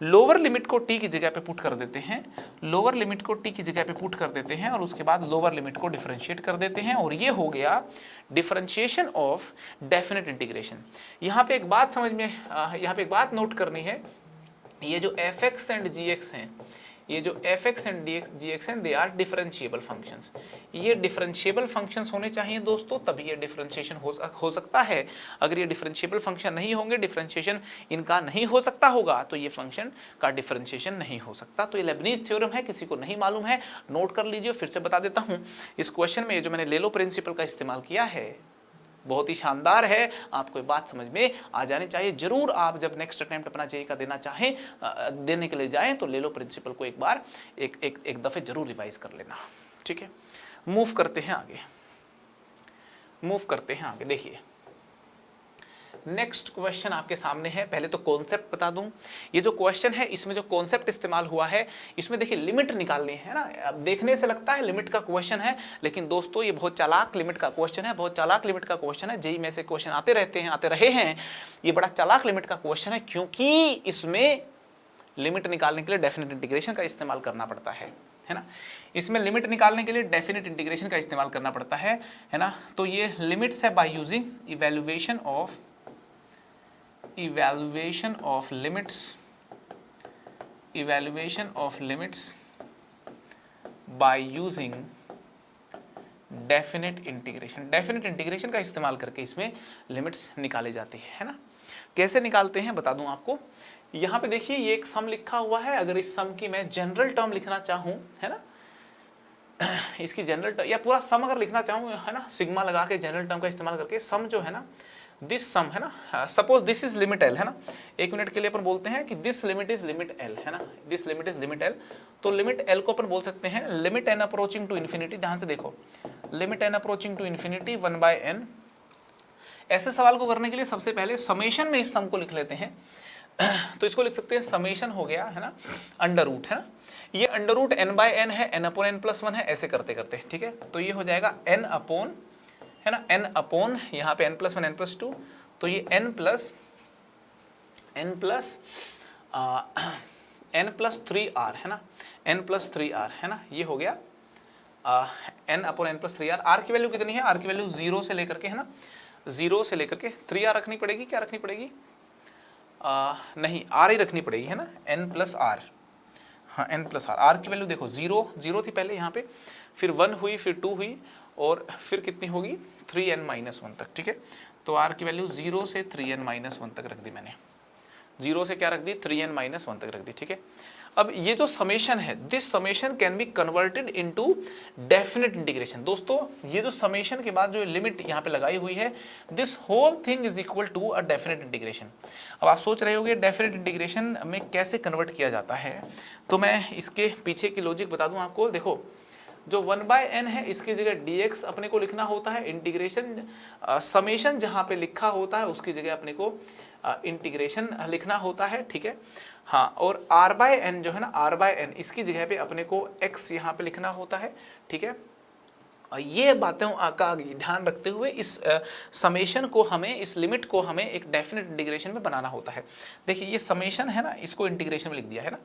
लोअर लिमिट को टी की जगह पे पुट कर देते हैं, लोअर लिमिट को टी की जगह पे पुट कर देते हैं और उसके बाद लोअर लिमिट को डिफरेंशिएट कर देते हैं और ये हो गया डिफरेंशिएशन ऑफ डेफिनेट इंटीग्रेशन। यहाँ पे एक बात समझ में, यहाँ पे एक बात नोट करनी है, ये जो f x and g x हैं, ये जो f x and g x हैं, दे आर डिफरेंशिएबल फंक्शंस। ये डिफरेंशिएबल फंक्शंस होने चाहिए दोस्तों, तभी ये डिफरेंशिएशन हो सकता है। अगर ये डिफरेंशिएबल फंक्शन नहीं होंगे, डिफरेंशिएशन इनका नहीं हो सकता होगा, तो ये फंक्शन का डिफरेंशिएशन नहीं हो सकता। तो ये लेबनीज थ्योरम है, किसी को नहीं मालूम है नोट कर लीजिए, फिर से बता देता हूँ। इस क्वेश्चन में जो मैंने ले लो प्रिंसिपल का इस्तेमाल किया है बहुत ही शानदार है, आपको ये बात समझ में आ जानी चाहिए। जरूर आप जब नेक्स्ट अटेम्प्ट अपना जेई का देना चाहें, देने के लिए जाएं, तो ले लो प्रिंसिपल को एक बार, एक दफ़े जरूर रिवाइज कर लेना, ठीक है। मूव करते हैं आगे, मूव करते हैं आगे। देखिए नेक्स्ट क्वेश्चन आपके सामने है। पहले तो कॉन्सेप्ट बता दूं, ये जो क्वेश्चन है इसमें जो कॉन्सेप्ट इस्तेमाल हुआ है, इसमें देखिए लिमिट निकालनी है ना। अब देखने से लगता है लिमिट का क्वेश्चन है, लेकिन दोस्तों ये बहुत चालाक लिमिट का क्वेश्चन है, बहुत चालाक लिमिट का क्वेश्चन है। जेई में से क्वेश्चन आते रहते हैं, आते रहे हैं, ये बड़ा चालाक लिमिट का क्वेश्चन है, क्योंकि इसमें लिमिट निकालने के लिए डेफिनेट इंटीग्रेशन का इस्तेमाल करना पड़ता है ना। इसमें लिमिट निकालने के लिए डेफिनेट इंटीग्रेशन का इस्तेमाल करना पड़ता है ना। तो ये लिमिट्स है by using evaluation of limits by using definite integration. Definite integration का इस्तेमाल करके इसमें लिमिट्स निकाले जाती है ना। कैसे निकालते हैं बता दूं आपको। यहाँ पे देखिए ये एक सम लिखा हुआ है, अगर इस सम की मैं जनरल टर्म लिखना चाहूँ, है ना, इसकी जनरल टर्म या पूरा सम अगर लिखना चाहूँ, है ना, सिग्मा लगा के जनरल टर्म का इस्तेमाल करके सम जो है ना, दिस सम है ना, suppose this is limit l, है ना, एक मिनट के लिए अपन बोलते हैं कि this limit is limit l, है ना, this limit is limit l. तो लिमिट एल को अपन बोल सकते हैं limit n approaching to infinity. ध्यान से देखो, limit n approaching to infinity 1/n। ऐसे सवाल को करने के लिए सबसे पहले समेशन में इस सम को लिख लेते हैं। तो इसको लिख सकते हैं समेशन हो गया, है ना, अंडर रूट, है ना, ये अंडर रूट n/n है, n/n+1 है, ऐसे करते करते, ठीक है। तो ये हो जाएगा n अपॉन, है ना, n अपॉन यहाँ पे n+1 n+2, तो ये n+3r, है ना, n+3r, है ना, ये हो गया n अपॉन n+3r। r की वैल्यू कितनी है, r की वैल्यू 0 से लेकर के, है ना, 0 से लेकर के 3r रखनी पड़ेगी, क्या रखनी पड़ेगी, नहीं r ही रखनी पड़ेगी, है ना, n+r, हाँ n+r। r की वैल्यू देखो 0 थी पहले यहाँ पे, फिर 1 हुई, फिर 2 हुई और फिर कितनी होगी 3n-1 तक, ठीक है। तो r की वैल्यू 0 से 3n-1 तक रख दी मैंने, 0 से क्या रख दी 3n-1 तक रख दी, ठीक है। अब ये जो समेशन है, this summation can be converted into definite integration. दोस्तों ये जो समेशन के बाद जो लिमिट यहाँ पे लगाई हुई है, this whole thing is equal to a definite integration. अब आप सोच रहे होंगे डेफिनेट इंटीग्रेशन में कैसे कन्वर्ट किया जाता है, तो मैं इसके पीछे की लॉजिक बता दूं आपको। देखो जो 1/n है इसकी जगह dx अपने को लिखना होता है, इंटीग्रेशन समेशन जहाँ पे लिखा होता है उसकी जगह अपने को इंटीग्रेशन लिखना होता है, ठीक है। हाँ, और r/n जो है ना, r/n इसकी जगह पे अपने को x यहाँ पे लिखना होता है, ठीक है। ये बातों का ध्यान रखते हुए इस समेशन को हमें, इस लिमिट को हमें एक डेफिनेट इंटीग्रेशन में बनाना होता है। देखिए ये समेशन है ना, इसको इंटीग्रेशन में लिख दिया है ना,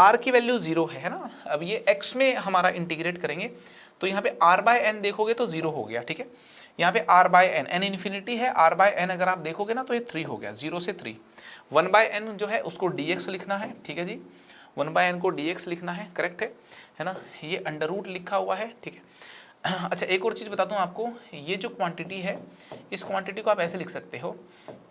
r की वैल्यू 0 है ना। अब ये x में हमारा इंटीग्रेट करेंगे तो यहाँ पे r/n देखोगे तो 0 हो गया, ठीक है। यहाँ पे r/n, n इन्फिनिटी है, r/n अगर आप देखोगे ना तो ये 3 हो गया, 0 से 3। 1/n जो है उसको dx लिखना है, ठीक है जी, 1/n को dx लिखना है, करेक्ट है ना। ये अंडर रूट लिखा हुआ है, ठीक है। अच्छा एक और चीज़ बताता हूँ आपको, ये जो क्वांटिटी है इस क्वांटिटी को आप ऐसे लिख सकते हो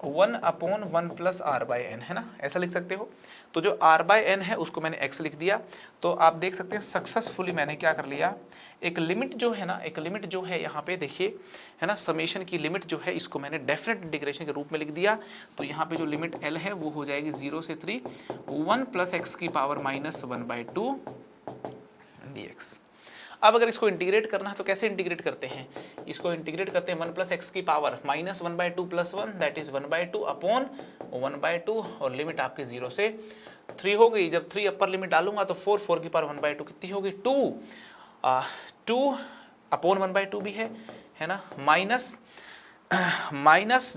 1/1 प्लस आर बाई एन, है ना, ऐसा लिख सकते हो। तो जो आर बाई एन है उसको मैंने एक्स लिख दिया। तो आप देख सकते हैं सक्सेसफुली मैंने क्या कर लिया, एक लिमिट जो है ना, एक लिमिट जो है यहाँ पे देखिए, है ना, समेशन की लिमिट जो है इसको मैंने डेफिनेट इंटीग्रेशन के रूप में लिख दिया। तो यहाँ पे जो लिमिट एल है वो हो जाएगी 0 से 3 1 प्लस एक्स की पावर -1/2 dx। अब अगर इसको इंटीग्रेट करना है तो कैसे इंटीग्रेट करते हैं, इसको इंटीग्रेट करते हैं 1 प्लस एक्स की power -1/2 plus 1 that is 1/2 upon 1/2 और लिमिट आपकी 0 से 3 हो गई। जब 3 अपर लिमिट डालूंगा तो 4 की पावर 1/2 कितनी होगी 2 अपॉन 1/2 भी है ना, माइनस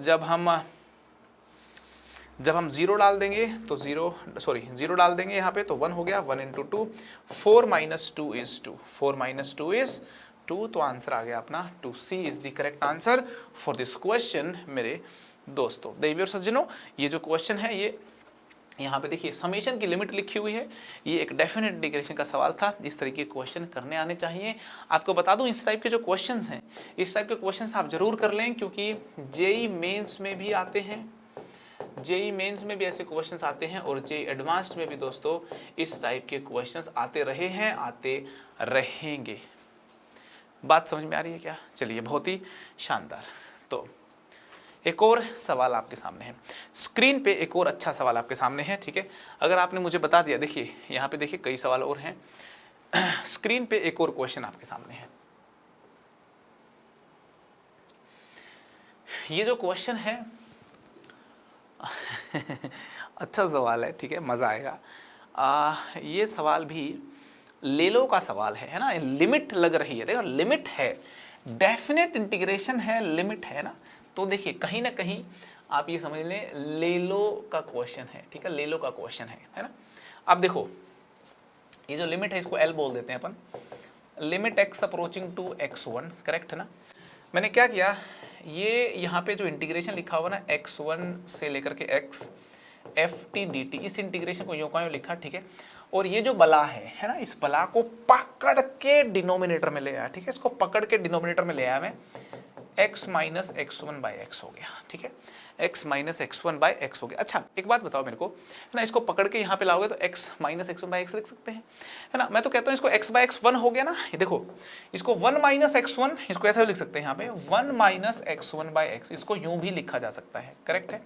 जब हम 0 डाल देंगे तो 0 डाल देंगे यहाँ पे तो 1 हो गया, 1 × 2 4 - 2 इज 2 4 - 2 इज 2। तो आंसर आ गया अपना 2C is the correct answer for this question मेरे दोस्तों। देवियों और सज्जनों, ये जो क्वेश्चन है ये यहाँ पे देखिए समेशन की लिमिट लिखी हुई है, ये एक डेफिनेट इंटीग्रेशन का सवाल था। इस तरीके के क्वेश्चन करने आने चाहिए। आपको बता दूं इस टाइप के जो क्वेश्चंस हैं, इस टाइप के क्वेश्चंस आप जरूर कर लें, क्योंकि जेई मेंस में भी आते हैं, जेई मेंस में भी ऐसे क्वेश्चंस आते हैं और जेई एडवांस्ड में भी दोस्तों इस टाइप के क्वेश्चंस आते रहे हैं, आते रहेंगे। बात समझ में आ रही है क्या? चलिए, बहुत ही शानदार। तो एक और सवाल आपके सामने है, स्क्रीन पे एक और अच्छा सवाल आपके सामने है, ठीक है। अगर आपने मुझे बता दिया, देखिए यहाँ पे देखिए कई सवाल और हैं, स्क्रीन पे एक और क्वेश्चन आपके सामने है। ये जो क्वेश्चन है अच्छा सवाल है, ठीक है, मज़ा आएगा। ये सवाल भी लेलो का सवाल है ना, लिमिट लग रही है, देखो लिमिट है, डेफिनेट इंटीग्रेशन है, लिमिट है ना। तो देखिए कहीं ना कहीं आप ये समझ लें लेलो का क्वेश्चन है, ठीक है, लेलो का क्वेश्चन है ना। अब देखो ये जो लिमिट है इसको एल बोल देते हैं अपन, limit x approaching to x1, correct है ना। मैंने क्या किया, ये यहाँ पे जो इंटीग्रेशन लिखा हुआ ना x1 से लेकर के x ft dt, इस इंटीग्रेशन को यूं का यूं लिखा, ठीक है। और ये जो बला है ना, इस बला को पकड़ के डिनोमिनेटर में ले आया, ठीक है, इसको पकड़ के डिनोमिनेटर में ले आया मैं, x minus x1 by x हो गया, ठीक है, x minus x1 by x हो गया। अच्छा एक बात बताओ मेरे को, है ना, इसको पकड़ के यहाँ पे लाओगे तो x minus x1 by x लिख सकते हैं, है ना। मैं तो कहता हूँ इसको x बाई x1 हो गया ना, ये देखो इसको 1 माइनस x1, इसको ऐसा भी लिख सकते हैं यहाँ पे 1 माइनस x1 बाई एक्स, इसको यूं भी लिखा जा सकता है, करेक्ट है।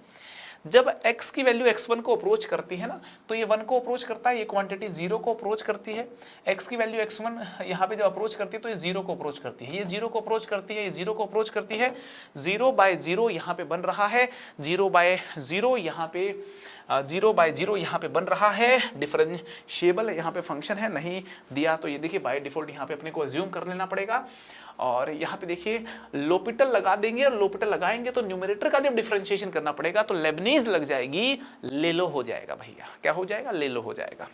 जब x की वैल्यू x1 को अप्रोच करती है ना, तो ये 1 को अप्रोच करता है, ये क्वांटिटी 0 को अप्रोच करती है। x की वैल्यू x1 यहाँ पे जब अप्रोच करती है तो ये 0 को अप्रोच करती है, ये 0 को अप्रोच करती है, ये 0 को अप्रोच करती है। 0/0 यहाँ पे बन रहा है, 0/0 यहाँ पे 0/0 यहाँ पे बन रहा है, डिफरेंशिएबल यहाँ पे फंक्शन है, नहीं दिया तो ये देखिए बाय डिफॉल्ट यहाँ पे अपने को अज्यूम कर लेना पड़ेगा। और यहाँ पे देखिए लोपिटल लगा देंगे, और लोपिटल लगाएंगे तो न्यूमरेटर का जब डिफरेंशिएशन करना पड़ेगा तो लेबनीज लग जाएगी, लेलो हो जाएगा भैया, क्या हो जाएगा, लेलो हो जाएगा।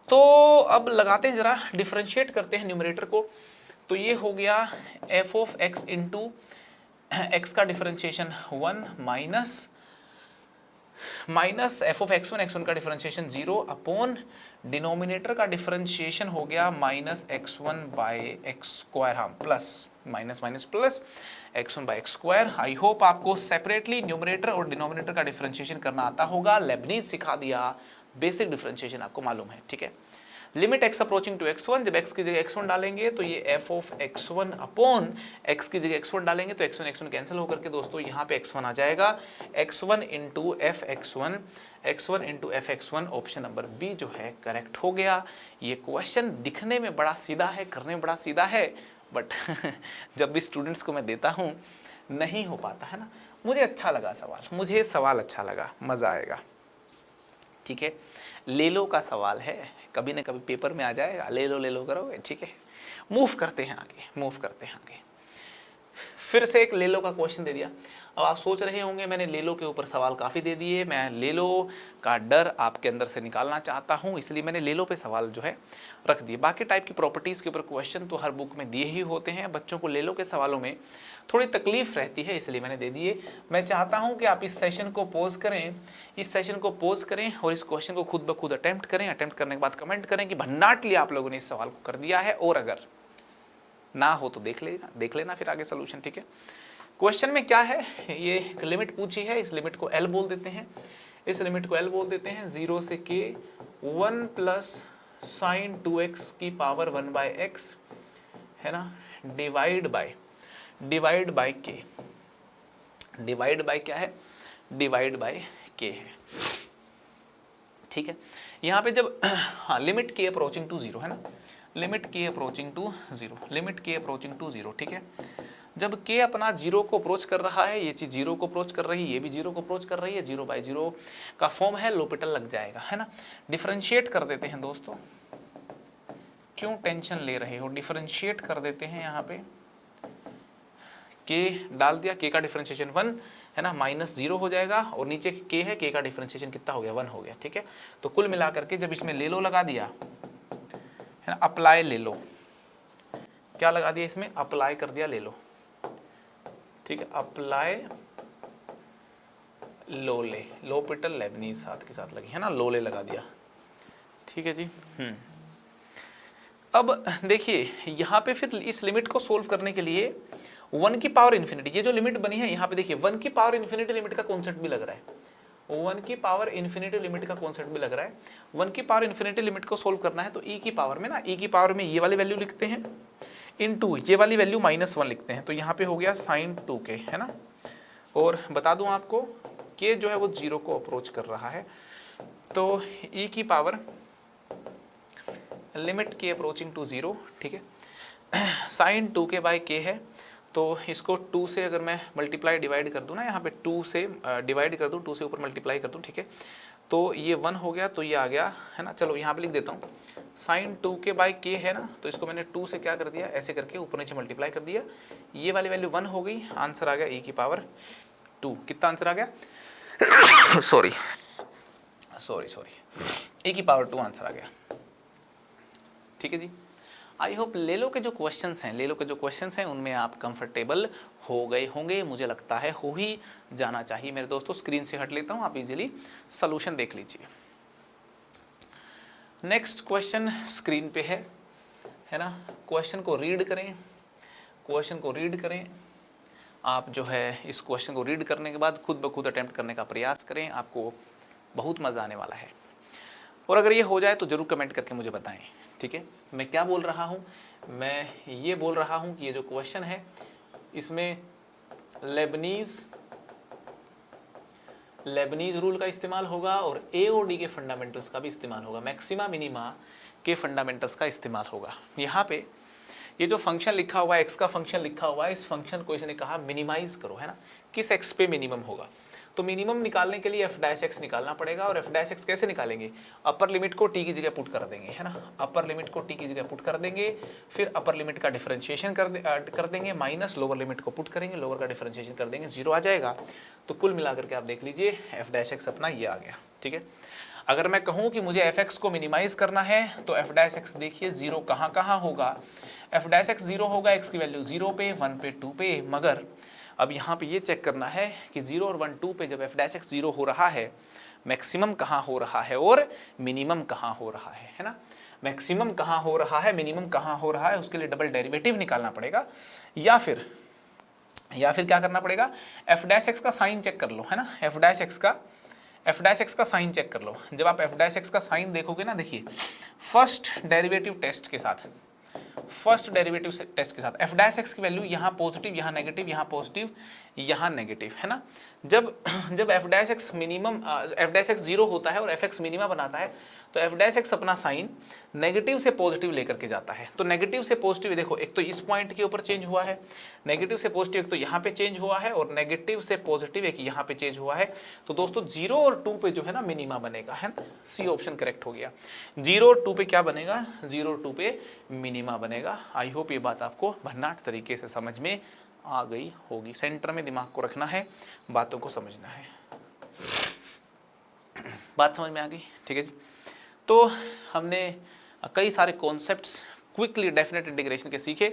तो अब लगाते हैं जरा, डिफरेंशिएट करते हैं न्यूमरेटर को। तो ये हो गया f of x into x का differentiation 1 minus f of x1 का डिफरेंशिएशन 0 अपॉन डिनोमिनेटर का डिफरेंशिएशन हो गया minus x1 by x square, हाँ plus minus minus plus x1 by x square. I hope आपको सेपरेटली न्यूमरेटर और denominator का differentiation करना आता होगा, लेबनीज सिखा दिया, बेसिक डिफरेंशिएशन आपको मालूम है, ठीक है। Limit x approaching to x1, जब x की जगह x1 डालेंगे तो ये f of x1 upon x की जगह x1 डालेंगे तो x1 कैंसिल होकर के दोस्तों यहाँ पे x1 आ जाएगा, x1 into f x1 into f x1, option number b जो है करेक्ट हो गया। ये क्वेश्चन दिखने में बड़ा सीधा है, करने में बड़ा सीधा है, बट जब भी स्टूडेंट्स को मैं देता हूँ नहीं हो पाता है ना। मुझे अच्छा लगा सवाल, मुझे सवाल अच्छा लगा, मज़ा आएगा, ठीक है। लेलो का सवाल है, कभी ना कभी पेपर में आ जाएगा, ले लो करोगे, ठीक है। मूव करते हैं आगे, फिर से एक लेलो का क्वेश्चन दे दिया। अब आप सोच रहे होंगे मैंने लेलो के ऊपर सवाल काफ़ी दे दिए, मैं लेलो का डर आपके अंदर से निकालना चाहता हूं, इसलिए मैंने लेलो पे सवाल जो है रख दिए। बाकी टाइप की प्रॉपर्टीज़ के ऊपर क्वेश्चन तो हर बुक में दिए ही होते हैं, बच्चों को लेलो के सवालों में थोड़ी तकलीफ रहती है, इसलिए मैंने दे दिए। मैं चाहता हूँ कि आप इस सेशन को पॉज करें, और इस क्वेश्चन को खुद ब खुद अटेम्प्ट करें। अटेम्प्ट करने के बाद कमेंट करें कि भन्नाट लिया आप लोगों ने इस सवाल को कर दिया है, और अगर ना हो तो देख लेना फिर आगे सोल्यूशन, ठीक है। क्वेश्चन में क्या है, ये एक लिमिट पूछी है, इस लिमिट को L बोल देते हैं, इस लिमिट को L बोल देते हैं, 0 से k 1 प्लस साइन 2x की पावर 1/x है ना, divide by k, divide by क्या है, डिवाइड बाय k है, ठीक है। यहाँ पे जब हाँ लिमिट k अप्रोचिंग टू 0 है ना, limit k approaching to 0, limit k approaching to 0, ठीक है। जब k अपना 0 को अप्रोच कर रहा है, ये चीज़ 0 को अप्रोच कर रही है, ये भी 0 को अप्रोच कर रही है, 0/0 का फॉर्म है, लोपिटल लग जाएगा, है ना। डिफरेंशिएट कर देते हैं दोस्तों, क्यों टेंशन ले रहे हो, डिफरेंशिएट कर देते हैं। यहाँ पे k डाल दिया, k का डिफरेंशिएशन 1 है ना, -0 हो जाएगा, और नीचे k है, k का डिफरेंशिएशन कितना हो गया, 1 हो गया, ठीक है। तो कुल मिला करके जब इसमें ले लो लगा दिया है ना, अप्लाई ले लो, क्या लगा दिया इसमें, अप्लाई कर दिया ले लो, ठीक है, अप्लाई लोले, लोपिटल लेबनीज साथ के साथ लगी है ना, लोले लगा दिया, ठीक है जी। अब देखिए यहाँ पे फिर इस लिमिट को सोल्व करने के लिए 1 की पावर इन्फिनिटी, ये जो लिमिट बनी है यहाँ पे देखिए 1 की पावर इन्फिनिटी लिमिट का कॉन्सेप्ट भी लग रहा है, 1 की पावर इन्फिनिटी लिमिट का कॉन्सेप्ट भी लग रहा है। 1 की पावर इन्फिनिटी लिमिट को सोल्व करना है तो e की पावर में ना, e की पावर में ये वाली वैल्यू लिखते हैं, इनटू ये वाली वैल्यू -1 लिखते हैं, तो यहाँ पे हो गया sin 2k है ना। और बता दूं आपको k जो है वो 0 को अप्रोच कर रहा है, तो e की power limit k approaching to 0, ठीक है, sin 2k/k है, तो इसको 2 से अगर मैं मल्टीप्लाई डिवाइड कर दूं ना, यहाँ पे 2 से डिवाइड कर दूं, 2 से ऊपर मल्टीप्लाई कर दूं, ठीक है, तो ये 1 हो गया, तो ये आ गया है ना। चलो यहाँ पे लिख देता हूँ sin 2k/k है ना, तो इसको मैंने 2 से क्या कर दिया, ऐसे करके ऊपर नीचे मल्टीप्लाई कर दिया, ये वाली वैल्यू 1 हो गई, आंसर आ गया e की पावर 2। कितना आंसर आ गया सॉरी e की पावर 2 आंसर आ गया, ठीक है जी। आई होप लेलो के जो क्वेश्चंस हैं उनमें आप कंफर्टेबल हो गए होंगे, मुझे लगता है हो ही जाना चाहिए मेरे दोस्तों। स्क्रीन से हट लेता हूँ, आप इजीली सॉल्यूशन देख लीजिए। नेक्स्ट क्वेश्चन स्क्रीन पे है ना, क्वेश्चन को रीड करें, आप जो है इस क्वेश्चन को रीड करने के बाद खुद ब खुद अटेम्प्ट करने का प्रयास करें, आपको बहुत मज़ा आने वाला है। और अगर ये हो जाए तो ज़रूर कमेंट करके मुझे बताएं, ठीक है। मैं क्या बोल रहा हूँ, मैं ये बोल रहा हूँ कि ये जो क्वेश्चन है इसमें लेबनीज रूल का इस्तेमाल होगा और AOD के फंडामेंटल्स का भी इस्तेमाल होगा, मैक्सिमा मिनिमा के फंडामेंटल्स का इस्तेमाल होगा। यहाँ पे ये जो फंक्शन लिखा हुआ है, x का फंक्शन लिखा हुआ है, इस फंक्शन को इसने कहा मिनिमाइज करो, है ना, किस x पे मिनिमम होगा। तो मिनिमम निकालने के लिए f' निकालना पड़ेगा, और f' कैसे निकालेंगे, अपर लिमिट को t की जगह पुट कर देंगे, है ना, अपर लिमिट को t की जगह पुट कर देंगे, फिर अपर लिमिट का डिफरेंशिएशन कर देंगे, माइनस लोअर लिमिट को पुट करेंगे, लोअर का डिफरेंशिएशन कर देंगे, 0 आ जाएगा। तो कुल मिलाकर के आप देख लीजिए f' अपना ये आ गया, ठीक है। अगर मैं कहूँ कि मुझे fx को मिनिमाइज करना है तो f' देखिए 0 कहाँ होगा, f' 0 होगा x की वैल्यू 0 पे, 1 पे, 2 पे, मगर अब यहाँ पे ये चेक करना है कि 0 और 1 2 पे जब f' 0 हो रहा है, मैक्सिमम कहाँ हो रहा है और मिनिमम कहाँ हो रहा है ना, मैक्सिमम कहाँ हो रहा है, मिनिमम कहाँ हो रहा है, उसके लिए डबल डेरिवेटिव निकालना पड़ेगा, या फिर क्या करना पड़ेगा, f' का साइन चेक कर लो, है ना, f' का साइन चेक कर लो। जब आप f' का साइन देखोगे ना, देखिए फर्स्ट डेरिवेटिव टेस्ट के साथ f' की वैल्यू यहाँ पॉजिटिव, यहाँ नेगेटिव, यहाँ पॉजिटिव, यहाँ नेगेटिव, है ना। जब f' मिनिमम f' 0 होता है और fx मिनिमा बनाता है, तो f' अपना साइन नेगेटिव से पॉजिटिव लेकर के जाता है। तो नेगेटिव से पॉजिटिव देखो, एक तो इस पॉइंट के ऊपर चेंज हुआ है, नेगेटिव से पॉजिटिव एक तो यहाँ पे चेंज हुआ है, और नेगेटिव से पॉजिटिव एक यहाँ पे चेंज हुआ है। तो दोस्तों 0 और 2 पे जो है ना मिनिमा बनेगा, है ना, सी ऑप्शन करेक्ट हो गया। 0 और 2 पे क्या बनेगा, 0 और 2 पे मिनिमा बनेगा। आई होप ये बात आपको भन्नाट तरीके से समझ में आ गई होगी। सेंटर में दिमाग को रखना है, बातों को समझना है। बात समझ में आ गई, ठीक है जी। तो हमने कई सारे कॉन्सेप्ट्स क्विकली डेफिनेट इंटीग्रेशन के सीखे,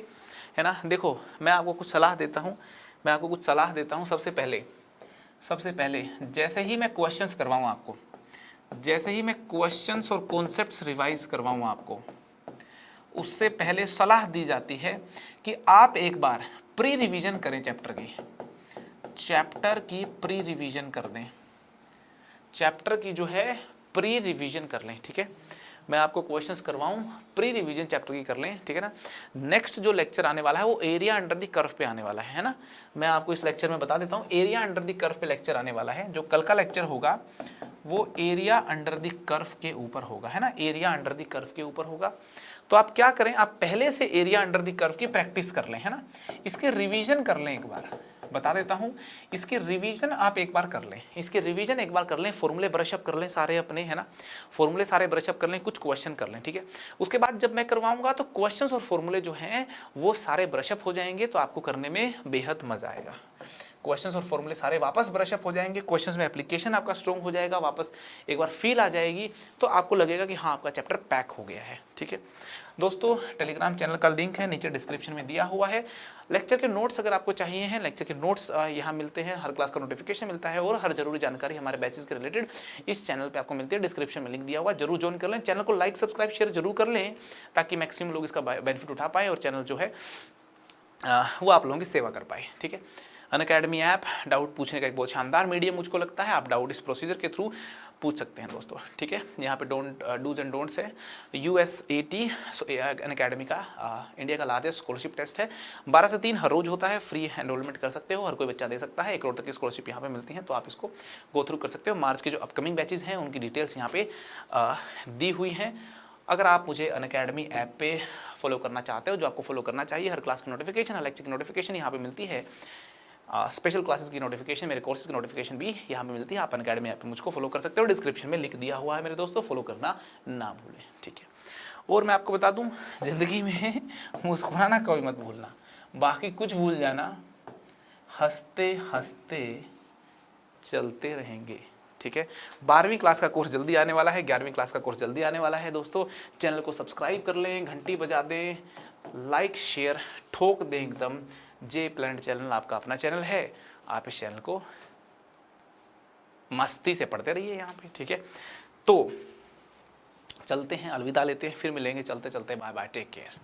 है ना। देखो मैं आपको कुछ सलाह देता हूँ, सबसे पहले जैसे ही मैं क्वेश्चंस करवाऊँ आपको, जैसे ही मैं क्वेश्चंस और कॉन्सेप्ट्स रिवाइज करवाऊँ आपको, उससे पहले सलाह दी जाती है कि आप एक बार प्री रिवीजन करें, चैप्टर की प्री रिवीजन कर दें, चैप्टर की जो है प्री रिवीजन कर लें, ठीक है। मैं आपको क्वेश्चंस करवाऊं, प्री रिवीजन चैप्टर की कर लें, ठीक है ना। नेक्स्ट जो लेक्चर आने वाला है वो एरिया अंडर द कर्व पे आने वाला है ना। मैं आपको इस लेक्चर में बता देता हूं, एरिया अंडर द कर्व पे लेक्चर आने वाला है। जो कल का लेक्चर होगा वो एरिया अंडर द कर्व के ऊपर होगा, है ना, एरिया अंडर द कर्व के ऊपर होगा। तो आप क्या करें, आप पहले से एरिया अंडर द कर्व की प्रैक्टिस कर लें, है ना, इसके रिवीजन कर लें। एक बार बता देता हूं, इसके रिवीजन आप एक बार कर लें, इसके रिवीजन एक बार कर लें, फॉर्मूले ब्रशअप कर लें सारे अपने, है ना, फॉर्मूले सारे ब्रशअप कर लें, कुछ क्वेश्चन कर लें, ठीक है। उसके बाद जब मैं करवाऊंगा तो क्वेश्चंस और फॉर्मूले जो हैं वो सारे ब्रशअप हो जाएंगे, तो आपको करने में बेहद मजा आएगा। क्वेश्चंस और फॉर्मूले सारे वापस ब्रशअप हो जाएंगे, क्वेश्चंस में एप्लीकेशन आपका स्ट्रॉन्ग हो जाएगा, वापस एक बार फील आ जाएगी, तो आपको लगेगा कि हाँ आपका चैप्टर पैक हो गया है, ठीक है। दोस्तों टेलीग्राम चैनल का लिंक है नीचे डिस्क्रिप्शन में दिया हुआ है। लेक्चर के नोट्स अगर आपको चाहिए हैं, लेक्चर के नोट्स यहाँ मिलते हैं, हर क्लास का नोटिफिकेशन मिलता है और हर जरूरी जानकारी हमारे बैचेस के रिलेटेड इस चैनल पे आपको मिलती है। डिस्क्रिप्शन में लिंक दिया हुआ है, जरूर ज्वाइन कर लें। चैनल को लाइक सब्सक्राइब शेयर जरूर कर लें ताकि मैक्सिमम लोग इसका बेनिफिट उठा पाएँ और चैनल जो है वो आप लोगों की सेवा कर पाए, ठीक है। अनअकैडमी ऐप डाउट पूछने का एक बहुत शानदार मीडियम मुझको लगता है। आप डाउट इस प्रोसीजर के थ्रू पूछ सकते हैं दोस्तों, ठीक है। यहाँ पे डूज एंड डोंट्स है। USAT अनअकैडमी का इंडिया का लार्जेस्ट स्कॉलरशिप टेस्ट है, 12 से 3 हर रोज होता है। फ्री एनरोलमेंट कर सकते हो, हर कोई बच्चा दे सकता है। 1 करोड़ तक की स्कॉलरशिप यहाँ पे मिलती है, तो आप इसको गो थ्रू कर सकते हो। मार्च के जो अपकमिंग बैचेज हैं उनकी डिटेल्स यहाँ पे दी हुई हैं। अगर आप मुझे अनअकैडमी ऐप पे फॉलो करना चाहते हो, जो आपको फॉलो करना चाहिए, हर क्लास की नोटिफिकेशन, हर लेक्चर की नोटिफिकेशन यहाँ पे मिलती है। स्पेशल क्लासेस की नोटिफिकेशन, मेरे कोर्सेज की नोटिफिकेशन भी यहाँ पे मिलती है। आप अनअकैडमी ऐप पे मुझको फॉलो कर सकते हो, डिस्क्रिप्शन में लिंक दिया हुआ है मेरे दोस्तों, फॉलो करना ना भूलें, ठीक है। और मैं आपको बता दूं, ज़िंदगी में मुस्कुराना कभी मत भूलना, बाकी कुछ भूल जाना, हंसते हंसते चलते रहेंगे, ठीक है। 12वीं क्लास का कोर्स जल्दी आने वाला है, 11वीं क्लास का कोर्स जल्दी आने वाला है दोस्तों। चैनल को सब्सक्राइब कर लें, घंटी बजा दें, लाइक शेयर ठोक दें एकदम। जे प्लैनेट चैनल आपका अपना चैनल है, आप इस चैनल को मस्ती से पढ़ते रहिए यहाँ पे, ठीक है। तो चलते हैं, अलविदा लेते हैं, फिर मिलेंगे। चलते चलते बाय बाय, टेक केयर।